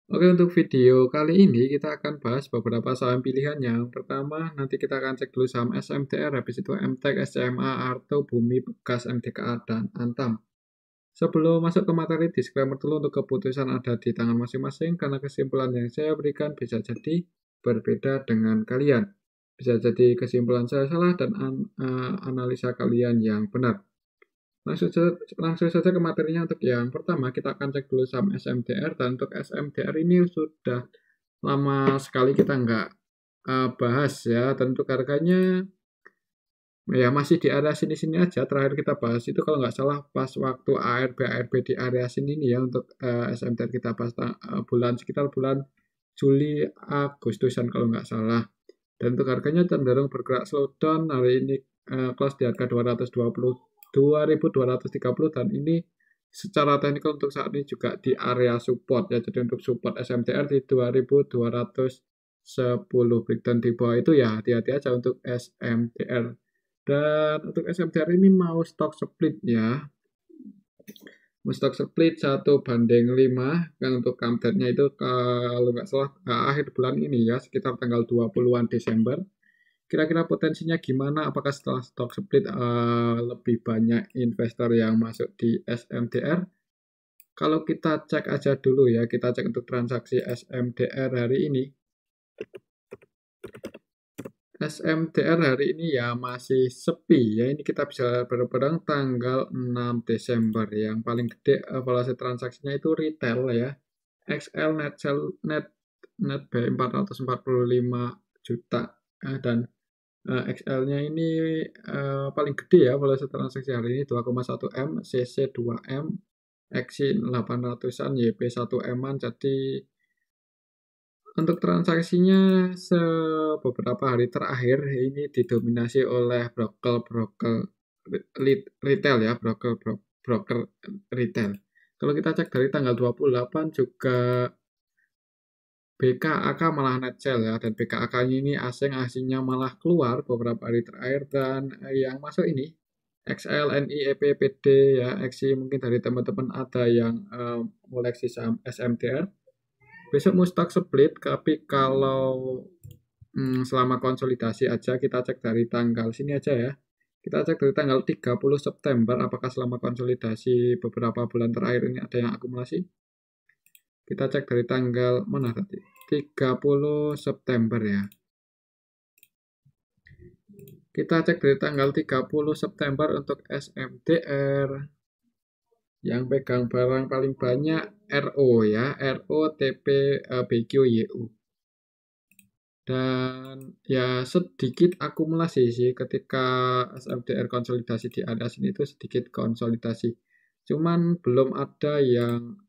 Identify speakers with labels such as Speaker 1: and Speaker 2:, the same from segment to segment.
Speaker 1: Oke, untuk video kali ini kita akan bahas beberapa saham pilihan. Yang pertama, nanti kita akan cek dulu saham SMTR, habis itu MTEK, SCMA, Arto, Bumi, Bekas, MTKA, dan Antam. Sebelum masuk ke materi, disclaimer dulu untuk keputusan ada di tangan masing-masing, karena kesimpulan yang saya berikan bisa jadi berbeda dengan kalian. Bisa jadi kesimpulan saya salah dan analisa kalian yang benar. Langsung saja ke materinya. Untuk yang pertama, kita akan cek dulu saham SMTR. Dan untuk SMTR ini sudah lama sekali kita nggak bahas ya. Dan untuk harganya ya masih di area sini-sini aja. Terakhir kita bahas itu kalau nggak salah pas waktu ARB di area sini nih ya. Untuk SMTR kita bahas sekitar bulan Juli Agustusan kalau nggak salah. Dan untuk harganya cenderung bergerak slowdown. Hari ini close di harga 2.230 dan ini secara teknikal untuk saat ini juga di area support ya. Jadi untuk support SMTR di 2.210 breakdown di bawah itu ya hati-hati aja untuk SMTR. Dan untuk SMTR ini mau stock split ya. Stock split 1:5 kan untuk comeback-nya itu kalau nggak salah akhir bulan ini ya sekitar tanggal 20-an Desember. Kira-kira potensinya gimana? Apakah setelah stock split lebih banyak investor yang masuk di SMDR? Kalau kita cek aja dulu ya, kita cek untuk transaksi SMDR hari ini. SMDR hari ini ya masih sepi ya. Ini kita bisa bareng-bareng tanggal 6 Desember. Yang paling gede evaluasi transaksinya itu retail ya. XL net sell net by 445 juta dan XL-nya ini paling gede ya evaluasi transaksi hari ini 2,1 M, CC 2 M, XI 800-an, YP 1 M-an. Jadi untuk transaksinya beberapa hari terakhir ini didominasi oleh broker-broker retail ya, broker retail. Kalau kita cek dari tanggal 28 juga BKAK malah net sell ya, dan BKAK ini asing-asingnya malah keluar beberapa hari terakhir. Dan yang masuk ini XL, NI, EP, PD ya, XI mungkin dari teman-teman ada yang koleksi saham SMTR. Besok mau stock split, tapi kalau selama konsolidasi aja kita cek dari tanggal sini aja ya. Kita cek dari tanggal 30 September apakah selama konsolidasi beberapa bulan terakhir ini ada yang akumulasi. Kita cek dari tanggal mana tadi? 30 September ya. Kita cek dari tanggal 30 September untuk SMDR. Yang pegang barang paling banyak RO ya, RO, TP, BQ, YU. Dan ya sedikit akumulasi sih ketika SMDR konsolidasi di area sini itu sedikit konsolidasi. Cuman belum ada yang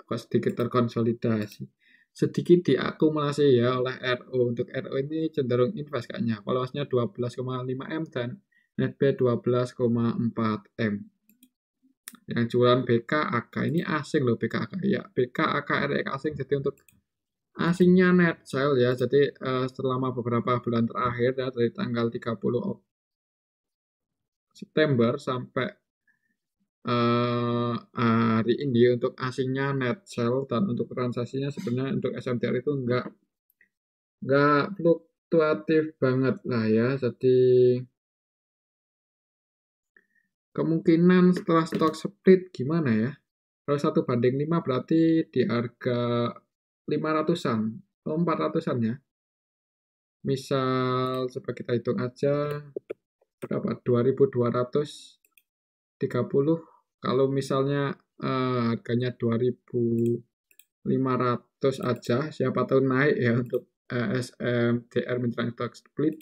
Speaker 1: sedikit terkonsolidasi. Sedikit diakumulasi ya oleh RO. Untuk RO ini cenderung invest kayaknya. Valuasinya 12,5 M dan net B 12,4 M. Yang jualan BKAK ini asing loh BKAK. Ya, BKAK RX asing, jadi untuk asingnya net sale ya. Jadi selama beberapa bulan terakhir ya dari tanggal 30 September sampai hari ini untuk asingnya net sell, dan untuk transaksinya sebenarnya untuk SMTR itu nggak fluktuatif banget lah ya. Jadi kemungkinan setelah stock split gimana ya? Kalau 1:5 berarti di harga 500-an, 400-an ya. Misal coba kita hitung aja berapa? 2.230. Kalau misalnya harganya 2.500 aja, siapa tahu naik ya untuk SMDR menjelang stock split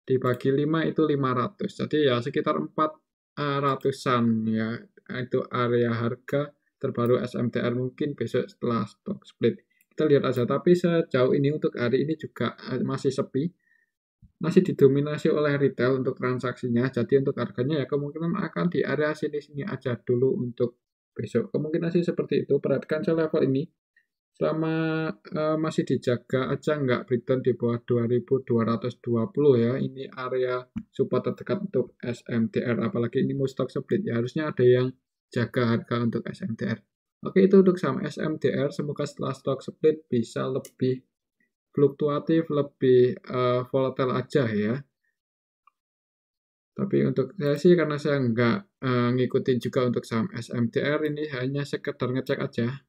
Speaker 1: dibagi 5 itu 500. Jadi ya sekitar 400-an ya. Itu area harga terbaru SMDR mungkin besok setelah stock split. Kita lihat aja, tapi sejauh ini untuk hari ini juga masih sepi, masih didominasi oleh retail untuk transaksinya. Jadi untuk harganya ya kemungkinan akan di area sini-sini aja dulu untuk besok. Kemungkinan sih seperti itu. Perhatikan saya level ini. Selama masih dijaga aja nggak breakdown di bawah 2.220 ya. Ini area support terdekat untuk SMDR. Apalagi ini mau stock split ya. Harusnya ada yang jaga harga untuk SMDR. Oke, itu untuk saham SMDR. Semoga setelah stock split bisa lebih fluktuatif, lebih volatile aja ya. Tapi untuk saya sih karena saya nggak ngikutin juga untuk saham SMDR, ini hanya sekedar ngecek aja.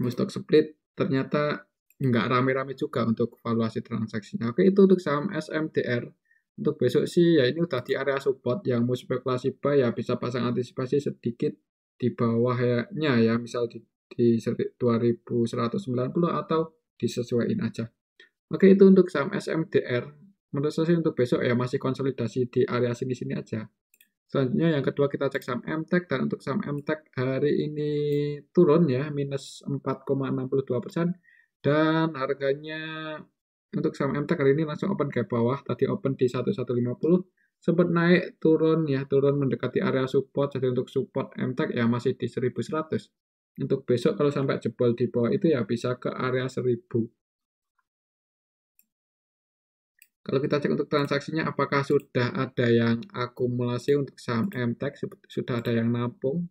Speaker 1: Mau stock split ternyata nggak rame-rame juga untuk valuasi transaksinya. Oke, itu untuk saham SMDR. Untuk besok sih ya ini udah di area support yang mau spekulasi buy ya bisa pasang antisipasi sedikit di bawahnya ya, misal di 2190 atau disesuaikan aja. Oke, itu untuk saham SMDR. Menurut saya sih untuk besok ya masih konsolidasi di area sini-sini aja. Selanjutnya yang kedua kita cek saham MTEK, dan untuk saham MTEK hari ini turun ya, minus 4,62%, dan harganya untuk saham MTEK hari ini langsung open ke bawah, tadi open di 1150, sempat naik turun ya, turun mendekati area support, jadi untuk support MTEK ya masih di 1100. Untuk besok kalau sampai jebol di bawah itu ya bisa ke area 1000. Kalau kita cek untuk transaksinya, apakah sudah ada yang akumulasi untuk saham MTEK, sudah ada yang nampung.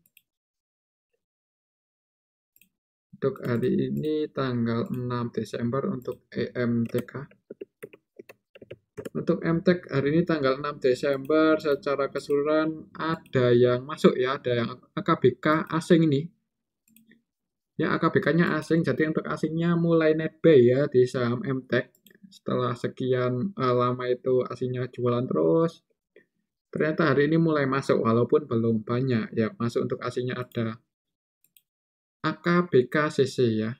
Speaker 1: Untuk hari ini tanggal 6 Desember untuk EMTK. Untuk MTEK hari ini tanggal 6 Desember secara keseluruhan ada yang masuk ya, ada yang AKBK asing ini. Ya, AKBK-nya asing, jadi untuk asingnya mulai net buy ya di saham MTEK. Setelah sekian lama itu asingnya jualan terus, ternyata hari ini mulai masuk walaupun belum banyak ya. Masuk untuk asingnya ada AKBKCC ya.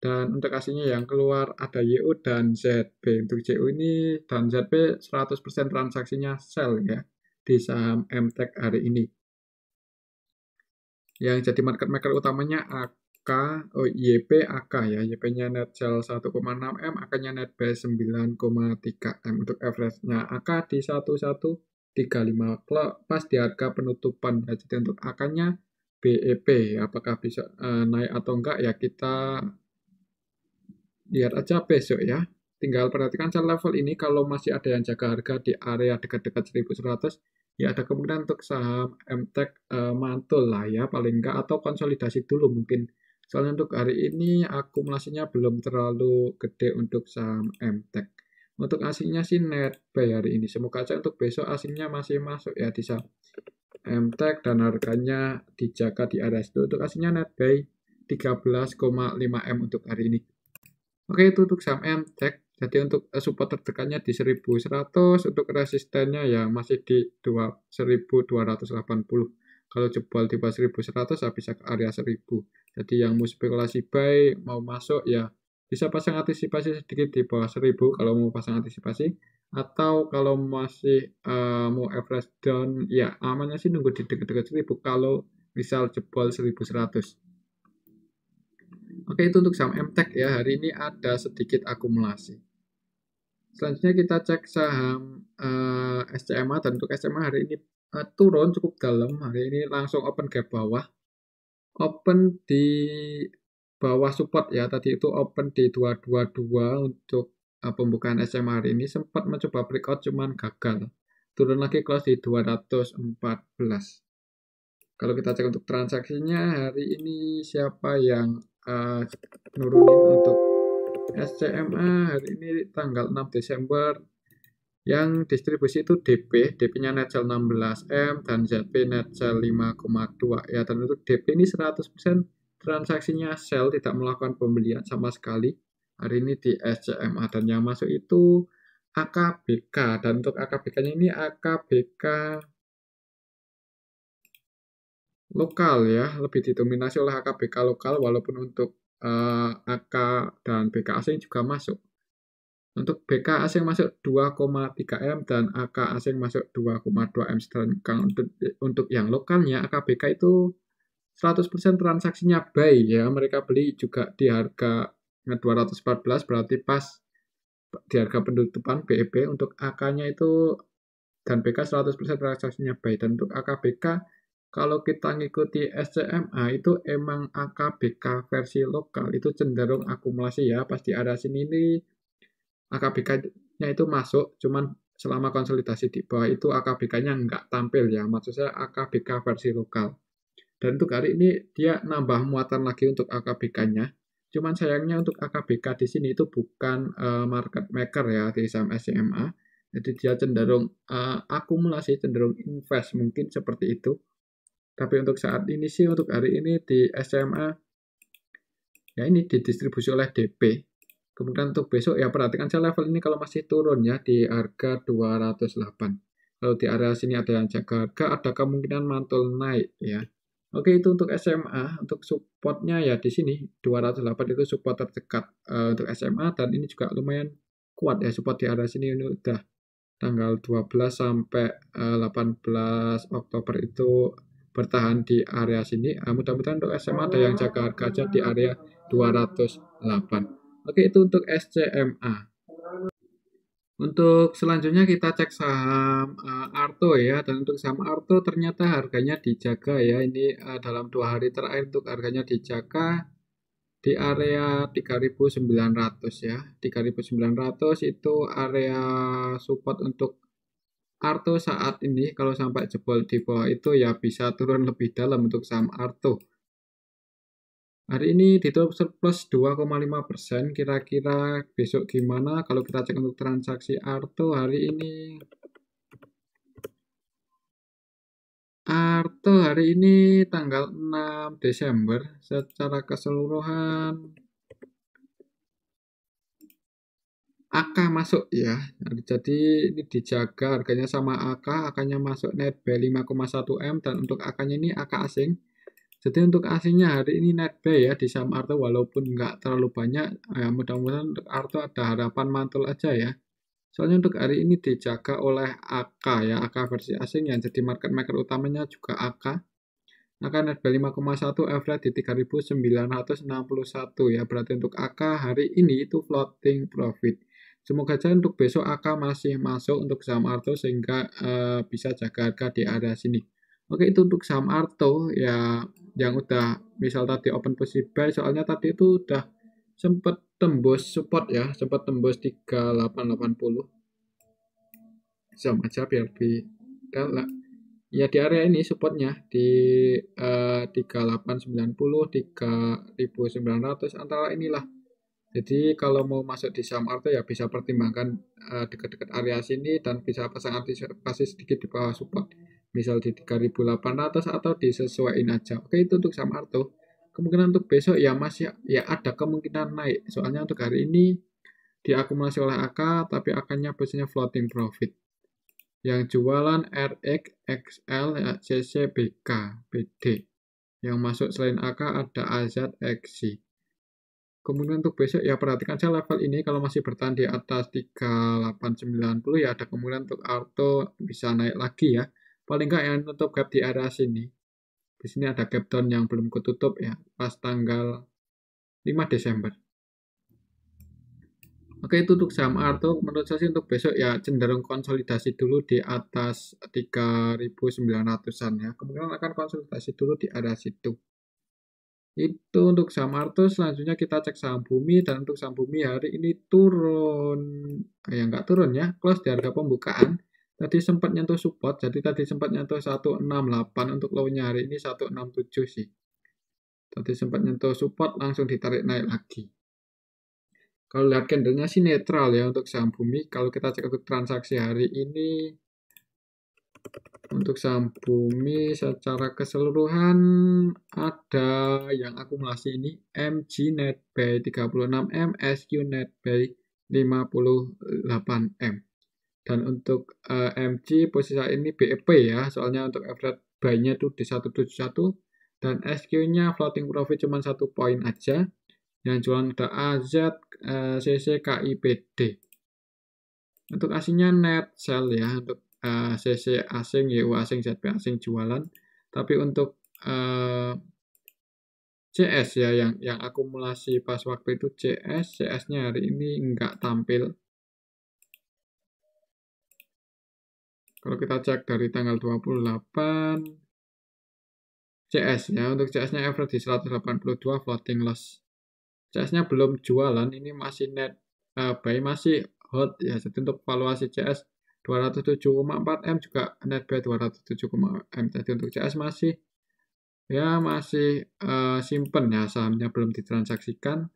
Speaker 1: Dan untuk asingnya yang keluar ada YU dan ZB. Untuk YU ini dan ZB 100% transaksinya sell ya di saham MTEK hari ini. Yang jadi market maker utamanya AK, YP AK ya. YP-nya net sell 1,6 M, AK-nya net buy 9,3 M. Untuk average-nya AK di 1135. Kalau pas di harga penutupan ya. Jadi untuk AK-nya BEP, apakah bisa naik atau enggak ya kita lihat aja besok ya. Tinggal perhatikan chart level ini kalau masih ada yang jaga harga di area dekat-dekat 1100, ya ada kemungkinan untuk saham MTEK mantul lah ya paling enggak, atau konsolidasi dulu mungkin. Soalnya untuk hari ini akumulasinya belum terlalu gede untuk saham MTEK. Untuk asingnya sih net buy hari ini. Semoga aja untuk besok asingnya masih masuk ya di saham MTEK dan harganya dijaga di area itu. Untuk asingnya net buy 13,5 M untuk hari ini. Oke, itu untuk saham MTEK. Jadi untuk support terdekatnya di 1100, untuk resistennya ya masih di 1280. Kalau jebol di bawah 1100 ya bisa ke area 1000. Jadi yang mau spekulasi buy, mau masuk ya bisa pasang antisipasi sedikit di bawah 1000 kalau mau pasang antisipasi. Atau kalau masih mau average down, ya amannya sih nunggu di dekat-dekat 1000 kalau misal jebol 1100. Oke, itu untuk saham MTEK ya. Hari ini ada sedikit akumulasi. Selanjutnya kita cek saham SCMA, dan untuk SCMA hari ini turun cukup dalam. Hari ini langsung open gap bawah. Open di bawah support ya. Tadi itu open di 222 untuk pembukaan SCMA hari ini. Sempat mencoba breakout cuman gagal. Turun lagi close di 214. Kalau kita cek untuk transaksinya hari ini siapa yang nurunin untuk SCMA hari ini tanggal 6 Desember, yang distribusi itu DP-nya net sell 16M dan ZP net sell 5,2 ya. Dan untuk DP ini 100% transaksinya sell, tidak melakukan pembelian sama sekali hari ini di SCMA, dan yang masuk itu AKBK, dan untuk AKBK-nya ini AKBK lokal ya, lebih didominasi oleh AKBK lokal, walaupun untuk AK dan BK asing juga masuk. Untuk BK asing masuk 2,3 M dan AK asing masuk 2,2 M. Sedangkan untuk yang lokalnya AKBK itu 100% transaksinya buy ya. Mereka beli juga di harga 214, berarti pas di harga penutupan BEP. Untuk AK-nya itu dan BK 100% transaksinya buy. Dan untuk AKBK kalau kita ngikuti SCMA itu emang AKBK versi lokal itu cenderung akumulasi ya. Pas di area sini ini AKBK-nya itu masuk, cuman selama konsolidasi di bawah itu AKBK-nya nggak tampil ya. Maksud saya AKBK versi lokal. Dan untuk hari ini dia nambah muatan lagi untuk AKBK-nya. Cuman sayangnya untuk AKBK di sini itu bukan market maker ya di saham SMA. Jadi dia cenderung akumulasi, cenderung invest mungkin seperti itu. Tapi untuk saat ini sih, untuk hari ini di SMA, ya ini didistribusi oleh DP. Kemudian untuk besok ya perhatikan saya level ini kalau masih turun ya di harga 208. Kalau di area sini ada yang jaga harga, ada kemungkinan mantul naik ya. Oke, itu untuk SMA. Untuk supportnya ya di sini 208 itu support terdekat untuk SMA, dan ini juga lumayan kuat ya support di area sini. Ini udah tanggal 12 sampai 18 Oktober itu bertahan di area sini. Mudah-mudahan untuk SMA ada yang jaga harga aja di area 208. Oke, itu untuk SCMA. Untuk selanjutnya kita cek saham Arto ya, dan untuk saham Arto ternyata harganya dijaga ya. Ini dalam 2 hari terakhir untuk harganya dijaga di area 3.900 ya. 3.900 itu area support untuk Arto saat ini. Kalau sampai jebol di bawah itu ya bisa turun lebih dalam untuk saham Arto. Hari ini ditutup surplus 2,5%. Kira-kira besok gimana kalau kita cek untuk transaksi Arto hari ini? Arto hari ini tanggal 6 Desember secara keseluruhan AK masuk ya. Jadi ini dijaga harganya sama AK-nya masuk net buy 5,1 M, dan untuk AK-nya ini AK asing. Jadi untuk asingnya hari ini net buy ya di saham Arto, walaupun nggak terlalu banyak. Ya, mudah-mudahan untuk Arto ada harapan mantul aja ya. Soalnya untuk hari ini dijaga oleh AK ya, AK versi asing yang jadi market maker utamanya juga AK. AK net buy 5,1, average di 3.961 ya. Berarti untuk AK hari ini itu floating profit. Semoga saja untuk besok AK masih masuk untuk saham Arto sehingga bisa jaga harga di area sini. Oke, itu untuk saham Arto ya, yang udah misal tadi open position buy, soalnya tadi itu udah sempat tembus support ya, sempat tembus 3880. Sama aja biar lebih ya di area ini supportnya di 3890, 3900 antara inilah. Jadi kalau mau masuk di saham Arto ya bisa pertimbangkan dekat-dekat area sini dan bisa pasang antisipasi sedikit di bawah support. Misal di 3800 atau disesuaiin aja. Oke, itu untuk saham Arto. Kemungkinan untuk besok ya masih ya ada kemungkinan naik. Soalnya untuk hari ini diakumulasi oleh AK, tapi AK-nya posisinya floating profit. Yang jualan RX, XL, CC, BK, BD. Yang masuk selain AK ada AZ, XC. Kemudian untuk besok ya perhatikan saya level ini kalau masih bertahan di atas 3890 ya ada kemungkinan untuk Arto bisa naik lagi ya. Paling enggak yang tutup gap di area sini. Di sini ada gap down yang belum ketutup ya pas tanggal 5 Desember. Oke, itu untuk saham Arto. Menurut saya sih untuk besok ya cenderung konsolidasi dulu di atas 3.900-an ya. Kemungkinan akan konsolidasi dulu di area situ. Itu untuk saham Arto. Selanjutnya kita cek saham Bumi, dan untuk saham Bumi hari ini turun. Ya nggak turun ya, close di harga pembukaan. Tadi sempat nyentuh support, jadi tadi sempat nyentuh 168, untuk low-nya hari ini 167 sih. Tadi sempat nyentuh support, langsung ditarik naik lagi. Kalau lihat candlenya sih netral ya untuk saham Bumi. Kalau kita cek untuk transaksi hari ini, untuk saham Bumi secara keseluruhan ada yang akumulasi ini MG net buy 36M, SQ net buy 58M. Dan untuk MG posisi saat ini BEP ya, soalnya untuk average buy-nya itu di 171, dan SQ-nya floating profit cuma 1 poin aja. Yang jualan ada AZ, CC, KIPD. Untuk asingnya net sell ya, untuk CC asing, YU asing, ZP asing jualan. Tapi untuk CS ya, yang akumulasi pas waktu itu CS-nya hari ini nggak tampil. Kalau kita cek dari tanggal 28, CS ya, untuk CS-nya average di 182, floating loss. CS-nya belum jualan, ini masih net buy, masih hot ya. Jadi untuk valuasi CS 207,4 M juga net buy 207,4 M. Jadi untuk CS masih ya masih simpen ya, sahamnya belum ditransaksikan.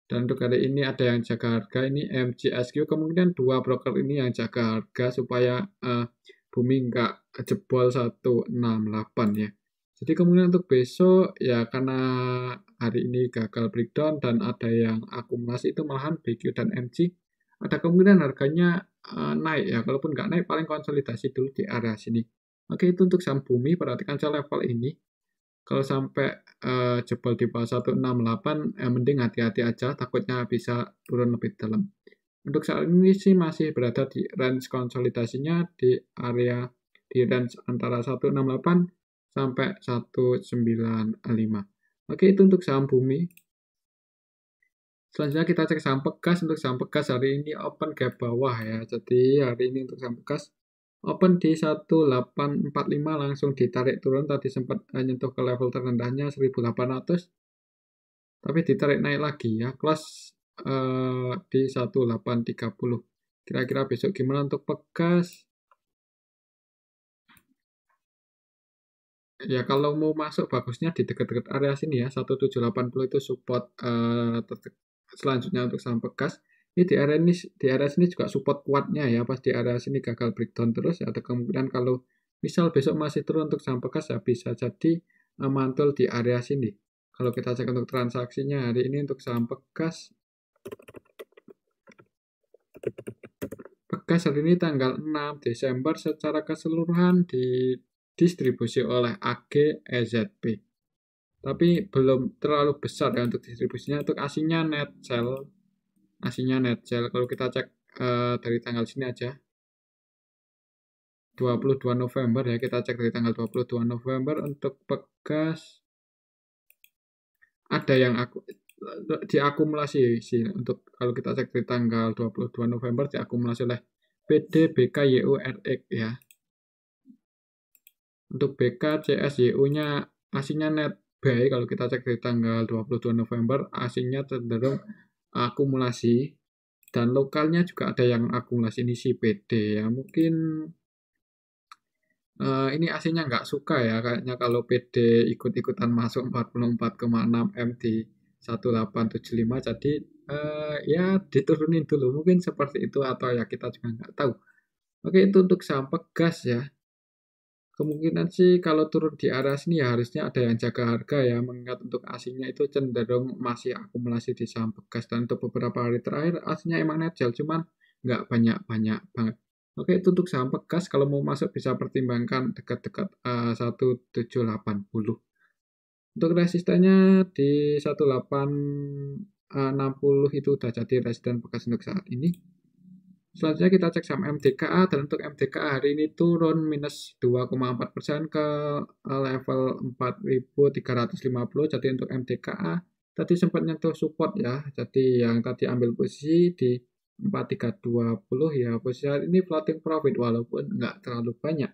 Speaker 1: Dan untuk hari ini ada yang jaga harga, ini MGSQ, kemungkinan dua broker ini yang jaga harga supaya Bumi nggak jebol 168 ya. Jadi kemungkinan untuk besok ya, karena hari ini gagal breakdown dan ada yang akumulasi, itu malahan BQ dan MG ada kemungkinan harganya naik ya. Kalaupun nggak naik paling konsolidasi dulu di area sini. Oke, itu untuk saham Bumi, perhatikan saja level ini. Kalau sampai jebol di bawah 168, mending hati-hati aja, takutnya bisa turun lebih dalam. Untuk saat ini sih masih berada di range konsolidasinya di area di range antara 168 sampai 195. Oke, itu untuk saham Bumi. Selanjutnya kita cek saham Pegas. Untuk saham Pegas hari ini open gap bawah ya. Jadi hari ini untuk saham Pegas open di 1845, langsung ditarik turun, tadi sempat nyentuh ke level terendahnya 1800, tapi ditarik naik lagi ya, close di 1830. Kira-kira besok gimana untuk Pegas? Ya kalau mau masuk bagusnya di dekat-dekat area sini ya, 1780 itu support selanjutnya untuk saham Pegas. Ini di area sini juga support kuatnya ya, pas di area sini gagal breakdown terus ya, ada kemungkinan kalau misal besok masih turun untuk saham Pegas ya bisa jadi mantul di area sini. Kalau kita cek untuk transaksinya hari ini untuk saham Pegas hari ini tanggal 6 Desember secara keseluruhan didistribusi oleh AG EZP. Tapi belum terlalu besar ya untuk distribusinya. Untuk asinya net sell. Kalau kita cek dari tanggal sini aja, 22 November ya, kita cek dari tanggal 22 November untuk Pegas ada yang diakumulasi sih. Untuk kalau kita cek dari tanggal 22 November diakumulasi oleh PD, BK, YU, RX ya. Untuk BK, CS, YU-nya asinya net buy. Kalau kita cek dari tanggal 22 November, asinya cenderung akumulasi. Dan lokalnya juga ada yang akumulasi, ini si PD ya. Mungkin ini AC-nya nggak suka ya, kayaknya kalau PD ikut-ikutan masuk 44,6 M di 1875, jadi ya diturunin dulu, mungkin seperti itu, atau ya kita juga nggak tahu. Oke, itu untuk saham Pegas ya. Kemungkinan sih kalau turun di area sini ya harusnya ada yang jaga harga ya, mengingat untuk asingnya itu cenderung masih akumulasi di saham Pegas, dan untuk beberapa hari terakhir aslinya emang netjel, cuman nggak banyak-banyak banget. Oke, itu untuk saham Pegas, kalau mau masuk bisa pertimbangkan dekat-dekat 1780. Untuk resistennya di 1860 itu udah jadi resisten Pegas untuk saat ini. Selanjutnya kita cek saham MDKA, dan untuk MDKA hari ini turun minus 2,4% ke level 4.350. Jadi untuk MDKA tadi sempat nyentuh support ya. Jadi yang tadi ambil posisi di 4.320 ya, posisi hari ini floating profit walaupun nggak terlalu banyak.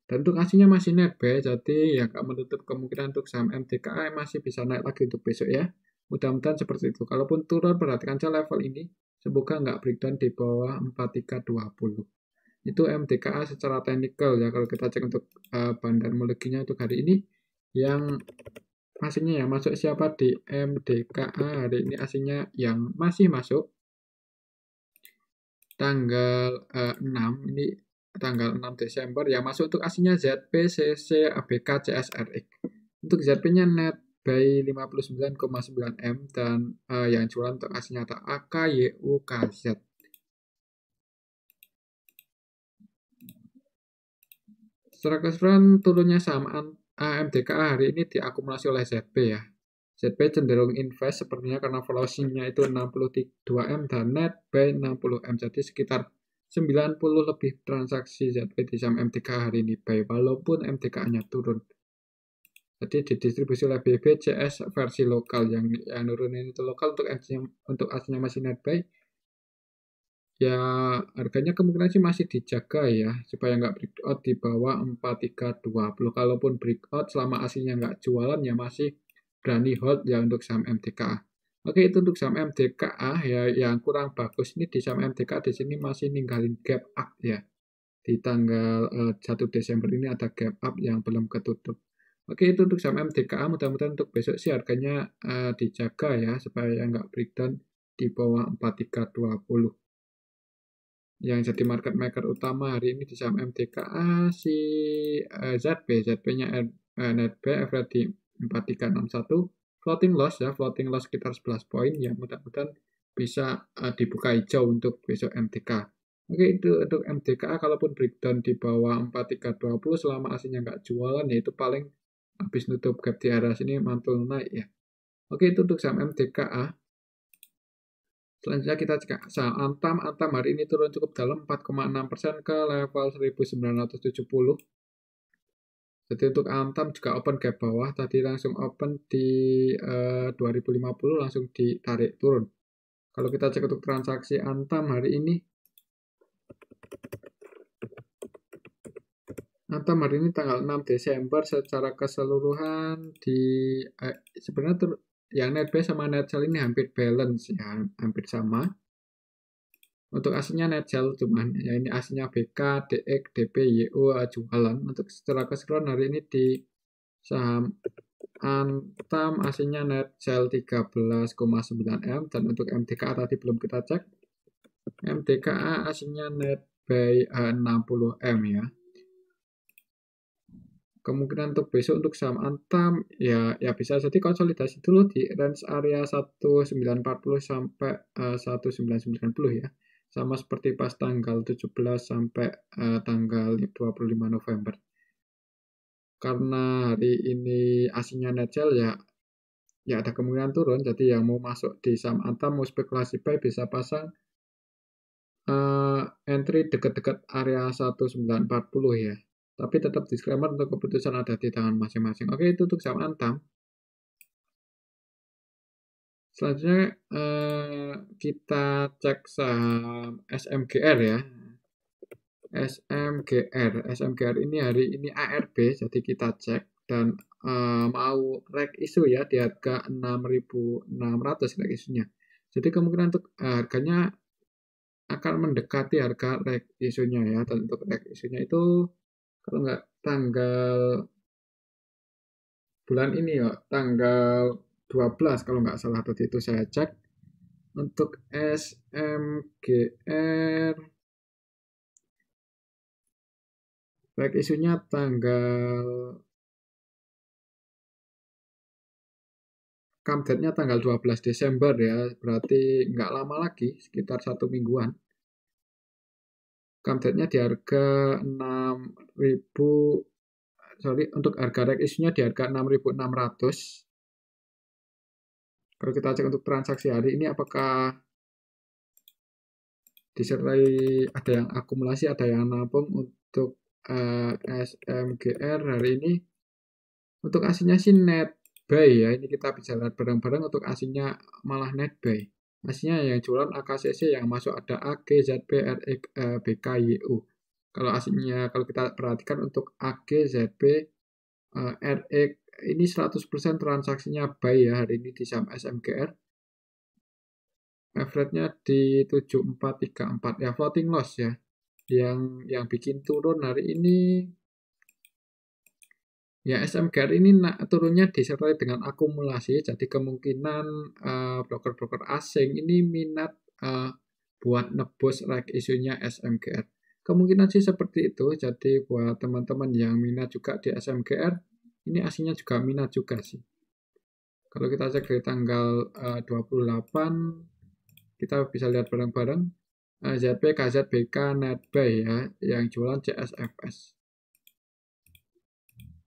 Speaker 1: Dan untuk aslinya masih net buy, jadi ya nggak menutup kemungkinan untuk saham MDKA masih bisa naik lagi untuk besok ya. Mudah-mudahan seperti itu. Kalaupun turun, perhatikan saja level ini. Semoga nggak breakdown di bawah 4320. Itu MDKA secara teknikal ya. Kalau kita cek untuk bandar muleginya untuk hari ini, yang aslinya ya masuk siapa di MDKA hari ini, aslinya yang masih masuk tanggal 6, ini tanggal 6 Desember ya, masuk untuk aslinya ZP, CC, ABK, CSRX. Untuk ZP-nya net by 59,9 M, dan yang jualan untuk aslinya ada AK, YU, KZ. Secara keseluruhan turunnya saham MDKA hari ini diakumulasi oleh ZP ya. ZP cenderung invest sepertinya karena valuasinya itu 62 M dan net by 60 M. Jadi sekitar 90 lebih transaksi ZP di saham MDKA hari ini buy, walaupun MDKA-nya turun. Jadi didistribusi oleh BBCS versi lokal, yang nurunin itu lokal, untuk aslinya masih net buy. Ya harganya kemungkinan sih masih dijaga ya, supaya nggak breakout di bawah 4320. Kalaupun breakout selama aslinya nggak jualan ya masih berani hold ya untuk saham MDKA. Oke, itu untuk saham MDKA ya. Yang kurang bagus ini di saham MDKA di sini masih ninggalin gap up ya. Di tanggal 1 Desember ini ada gap up yang belum ketutup. Oke, itu untuk saham MDKA, mudah-mudahan untuk besok sih harganya dijaga ya, supaya nggak breakdown di bawah 4320. Yang jadi market maker utama hari ini di saham MDKA si ZB, ZB-nya NetB, average di 4361, floating loss ya, floating loss sekitar 11 poin, ya mudah-mudahan bisa dibuka hijau untuk besok MDK. Oke, itu untuk MDKA, kalaupun breakdown di bawah 4320 selama aslinya nggak jualan, ya itu paling habis nutup gap di area sini mantul naik ya. Oke, itu untuk saham MDKA. Selanjutnya kita cek saham Antam. Antam hari ini turun cukup dalam 4,6% ke level 1970. Jadi untuk Antam juga open gap bawah. Tadi langsung open di 2050 langsung ditarik turun. Kalau kita cek untuk transaksi Antam hari ini, tanggal 6 Desember secara keseluruhan sebenarnya yang net buy sama net sell ini hampir balance ya, hampir sama. Untuk aslinya net sell cuman ya ini aslinya BK, DX, DP, YO jualan. Untuk secara keseluruhan hari ini di saham Antam aslinya net sell 13,9 M, dan untuk MDKA tadi belum kita cek. MDKA aslinya net buy 60 M ya. Kemungkinan untuk besok untuk saham Antam ya bisa jadi konsolidasi dulu di range area 1940 sampai 1990 ya. Sama seperti pas tanggal 17 sampai tanggal 25 November. Karena hari ini aslinya net sell ya ada kemungkinan turun, jadi yang mau masuk di saham Antam mau spekulasi buy bisa pasang entry dekat-dekat area 1940 ya. Tapi tetap disclaimer untuk keputusan ada di tangan masing-masing. Oke, itu untuk saham Antam. Selanjutnya kita cek saham SMGR ya. SMGR ini hari ini ARB, jadi kita cek dan mau reg isu ya di harga 6.600 reg isunya. Jadi kemungkinan untuk harganya akan mendekati harga reg isunya ya, dan untuk reg isunya itu kalau nggak tanggal bulan ini ya, tanggal 12 kalau nggak salah tadi itu saya cek. Untuk SMGR baik isunya tanggal come date-nya tanggal 12 Desember ya, berarti nggak lama lagi, sekitar 1 mingguan. Come date-nya di harga 6.000, sorry, untuk harga reg isunya di harga 6.600. Kalau kita cek untuk transaksi hari ini, apakah disertai ada yang akumulasi, ada yang nabung untuk SMGR hari ini. Untuk aslinya sih net buy ya, ini kita bisa lihat bareng-bareng. Untuk aslinya malah net buy. Aslinya yang jualan AKCC, yang masuk ada AG, ZB, RX, BK, YU. Kalau aslinya, kalau kita perhatikan untuk AG, ZB, RX, ini 100% transaksinya buy ya hari ini di saham SMGR. Average-nya di 7434 ya, floating loss ya. Yang bikin turun hari ini ya SMGR ini turunnya disertai dengan akumulasi, jadi kemungkinan broker-broker asing ini minat buat nebus reg isunya SMGR. Kemungkinan sih seperti itu, jadi buat teman-teman yang minat juga di SMGR, ini aslinya juga minat juga sih. Kalau kita cek dari tanggal 28, kita bisa lihat bareng-bareng ZP, KZBK, Netbuy ya, yang jualan CSFS.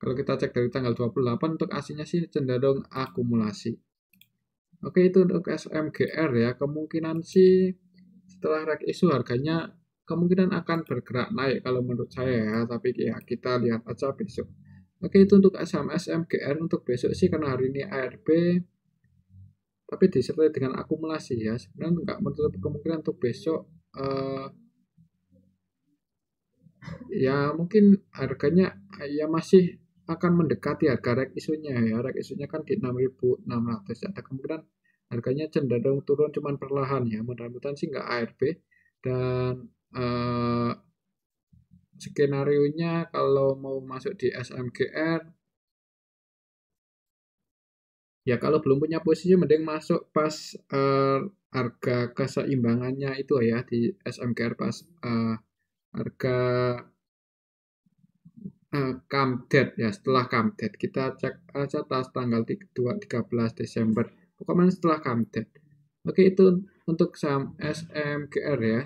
Speaker 1: Kalau kita cek dari tanggal 28 untuk aslinya sih cenderung akumulasi. Oke, itu untuk SMGR ya. Kemungkinan sih setelah reg isu harganya kemungkinan akan bergerak naik kalau menurut saya ya. Tapi ya kita lihat aja besok. Oke, itu untuk saham SMGR untuk besok sih, karena hari ini ARB tapi disertai dengan akumulasi ya. Sebenarnya nggak menutup kemungkinan untuk besok ya mungkin harganya ya masih akan mendekati harga reg isunya ya. Reg isunya kan di 6.600 ya. Ada kemungkinan harganya cenderung turun cuman perlahan ya. Mudah-mudahan sih nggak ARB. Dan skenario nya kalau mau masuk di SMGR Ya kalau belum punya posisi mending masuk pas harga keseimbangannya itu ya di SMGR pas harga come date ya, setelah come date kita cek aja tas tanggal 13 Desember, pokoknya setelah come date. Oke, itu untuk saham SMGR ya.